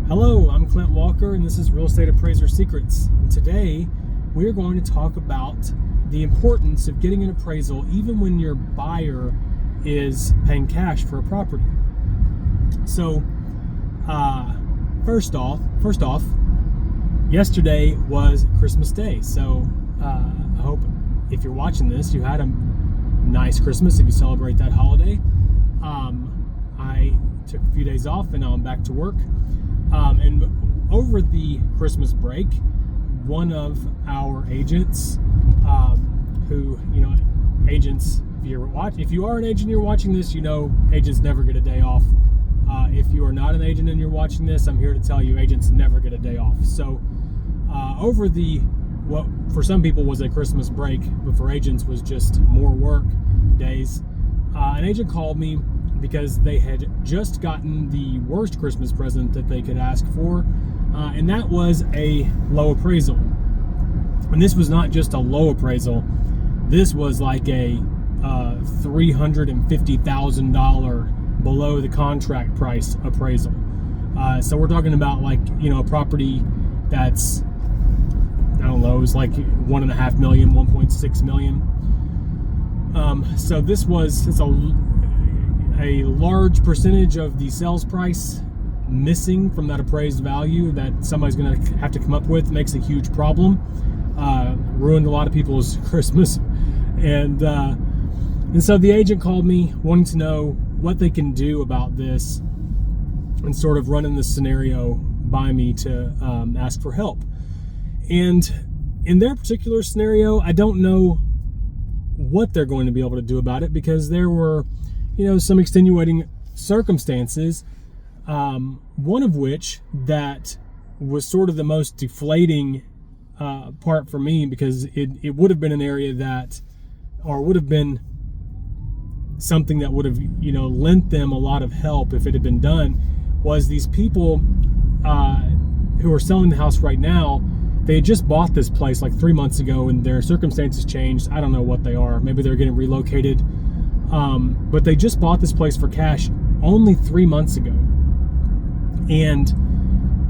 Hello, I'm Clint Walker, and this is Real Estate Appraiser Secrets. And today, we are going to talk about the importance of getting an appraisal even when your buyer is paying cash for a property. So, first off, yesterday was Christmas Day. So, I hope if you're watching this, you had a nice Christmas if you celebrate that holiday. I took a few days off and now I'm back to work. And over the Christmas break, one of our agents, agents, if you are an agent and you're watching this, you know agents never get a day off. If you are not an agent and you're watching this, I'm here to tell you agents never get a day off. So over what for some people was a Christmas break, but for agents was just more work days, an agent called me because they had just gotten the worst Christmas present that they could ask for, and that was a low appraisal. And this was not just a low appraisal, this was like a $350,000 below the contract price appraisal. So we're talking about a property that's, I don't know, it was like $1.5 million, $1.6 million. So it's a large percentage of the sales price missing from that appraised value that somebody's going to have to come up with. Makes a huge problem. Ruined a lot of people's Christmas. And so the agent called me wanting to know what they can do about this and sort of running this scenario by me to ask for help. And in their particular scenario, I don't know what they're going to be able to do about it because there were some extenuating circumstances, one of which that was sort of the most deflating part for me, because it would have been an area or would have been something that would have lent them a lot of help if it had been done, was these people who are selling the house right now. They had just bought this place like 3 months ago and their circumstances changed. I don't know what they are. Maybe they're getting relocated. But they just bought this place for cash only 3 months ago. And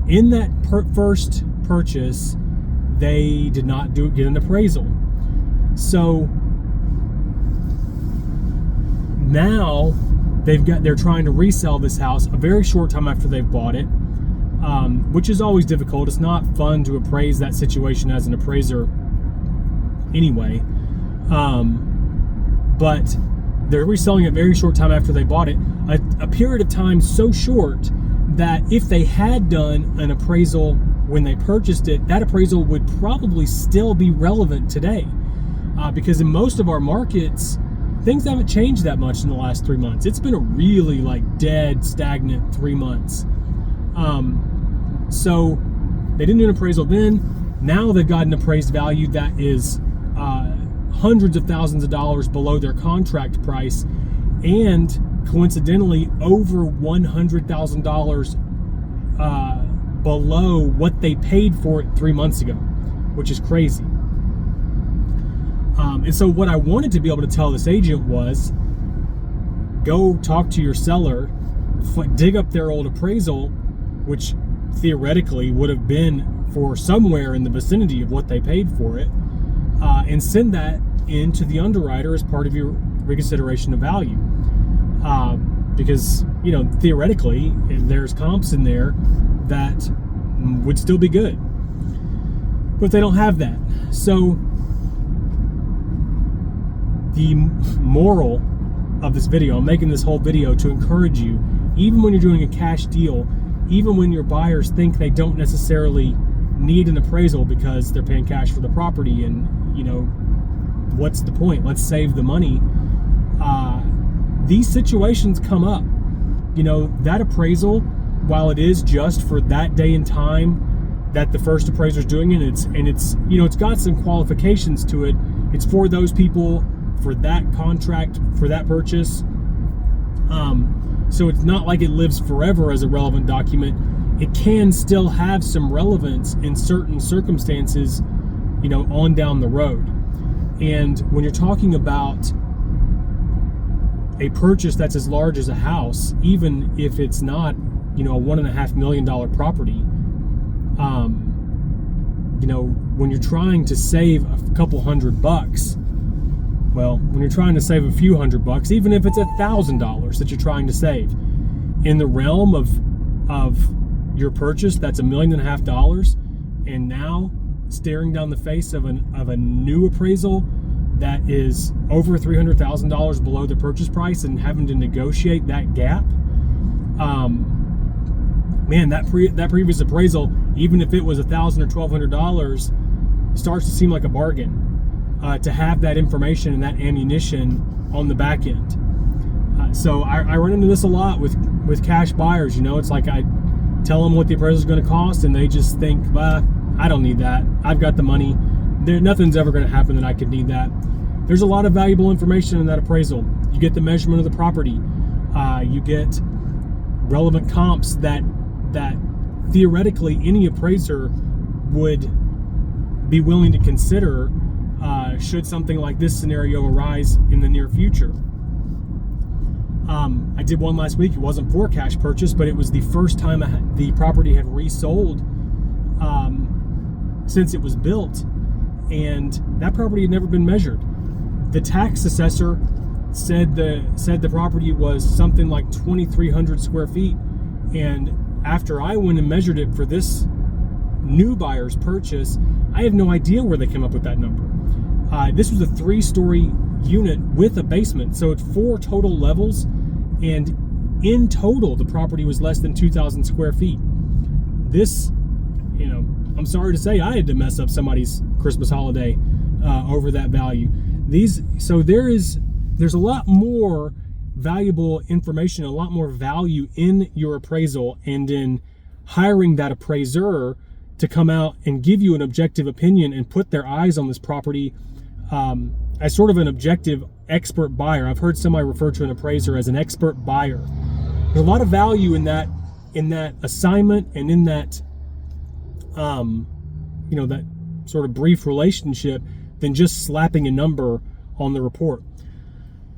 in that first purchase, they did not get an appraisal. So now they're trying to resell this house a very short time after they've bought it, which is always difficult. It's not fun to appraise that situation as an appraiser anyway. But they're reselling it very short time after they bought it, a period of time so short that if they had done an appraisal when they purchased it, that appraisal would probably still be relevant today. Because in most of our markets, things haven't changed that much in the last 3 months. It's been a really dead, stagnant 3 months. So they didn't do an appraisal then. Now they've got an appraised value that is hundreds of thousands of dollars below their contract price, and coincidentally over $100,000 below what they paid for it 3 months ago, which is crazy. And so what I wanted to be able to tell this agent was, go talk to your seller, dig up their old appraisal, which theoretically would have been for somewhere in the vicinity of what they paid for it, and send that into the underwriter as part of your reconsideration of value. Because, theoretically, there's comps in there that would still be good. But they don't have that. So the moral of this video, I'm making this whole video to encourage you, even when you're doing a cash deal, even when your buyers think they don't necessarily need an appraisal because they're paying cash for the property, and what's the point? Let's save the money. These situations come up. That appraisal, while it is just for that day and time that the first appraiser is doing it, it's got some qualifications to it. It's for those people, for that contract, for that purchase. So it's not like it lives forever as a relevant document. It can still have some relevance in certain circumstances, on down the road. And when you're talking about a purchase that's as large as a house, even if it's not a $1.5 million property, when you're trying to save a couple $100, well, when you're trying to save a few $100, even if it's $1,000 that you're trying to save, in the realm of your purchase, that's $1.5 million, and now staring down the face of a new appraisal that is over $300,000 below the purchase price, and having to negotiate that gap. That previous appraisal, even if it was $1,000 or $1,200, starts to seem like a bargain to have that information and that ammunition on the back end. So I run into this a lot with cash buyers. It's like I tell them what the appraisal is going to cost, and they just think, I don't need that. I've got the money. Nothing's ever going to happen that I could need that. There's a lot of valuable information in that appraisal. You get the measurement of the property. You get relevant comps that theoretically any appraiser would be willing to consider should something like this scenario arise in the near future. I did one last week. It wasn't for cash purchase, but it was the first time the property had resold since it was built, and that property had never been measured. The tax assessor said the property was something like 2,300 square feet, and after I went and measured it for this new buyer's purchase, I have no idea where they came up with that number. This was a 3-story unit with a basement, so it's 4 total levels, and in total the property was less than 2,000 square feet. This, I'm sorry to say, I had to mess up somebody's Christmas holiday over that value. There's a lot more valuable information, a lot more value in your appraisal and in hiring that appraiser to come out and give you an objective opinion and put their eyes on this property as sort of an objective expert buyer. I've heard somebody refer to an appraiser as an expert buyer. There's a lot of value in that assignment and in that that sort of brief relationship than just slapping a number on the report.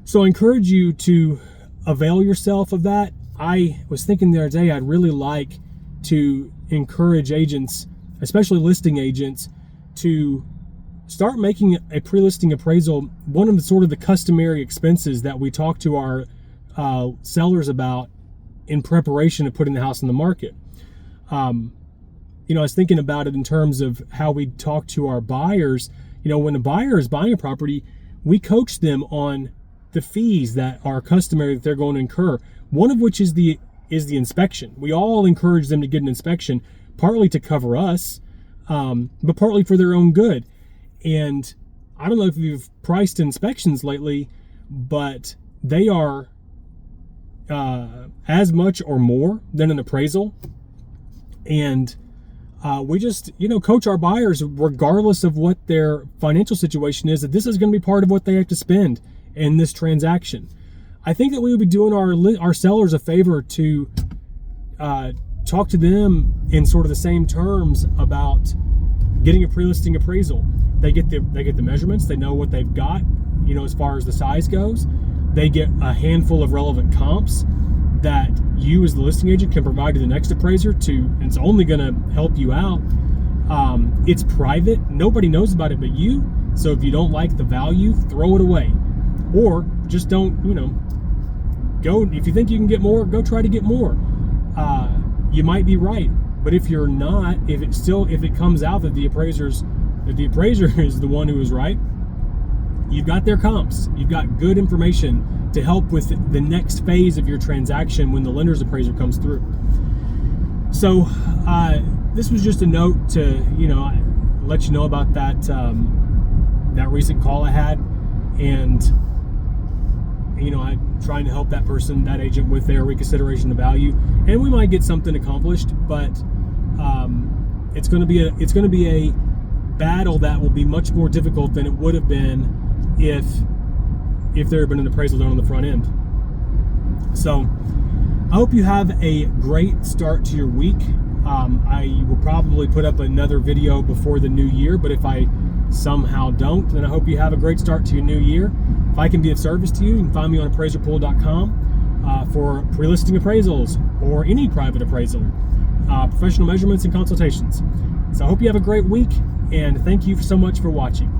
So I encourage you to avail yourself of that. I was thinking the other day, I'd really like to encourage agents, especially listing agents, to start making a pre-listing appraisal one of the customary expenses that we talk to our sellers about in preparation of putting the house on the market. I was thinking about it in terms of how we talk to our buyers. When a buyer is buying a property, we coach them on the fees that are customary that they're going to incur. One of which is the inspection. We all encourage them to get an inspection, partly to cover us, but partly for their own good. And I don't know if you've priced inspections lately, but they are as much or more than an appraisal. And we just, coach our buyers, regardless of what their financial situation is, that this is going to be part of what they have to spend in this transaction. I think that we would be doing our sellers a favor to talk to them in sort of the same terms about getting a pre-listing appraisal. They get the measurements. They know what they've got, as far as the size goes. They get a handful of relevant comps that you as the listing agent can provide to the next appraiser and it's only going to help you out. It's private. Nobody knows about it but you. So if you don't like the value, throw it away. Or just don't, go. If you think you can get more, go try to get more. You might be right. But if you're not, if it comes out that the appraiser is the one who is right, you've got their comps. You've got good information to help with the next phase of your transaction when the lender's appraiser comes through. So this was just a note to let you know about that recent call I had, and I'm trying to help that person, that agent, with their reconsideration of value, and we might get something accomplished, but it's going to be a battle that will be much more difficult than it would have been if there had been an appraisal done on the front end. So I hope you have a great start to your week. I will probably put up another video before the new year, but if I somehow don't, then I hope you have a great start to your new year. If I can be of service to you, you can find me on appraiserpool.com. for pre-listing appraisals or any private appraisal, professional measurements and consultations. So I hope you have a great week, and thank you so much for watching.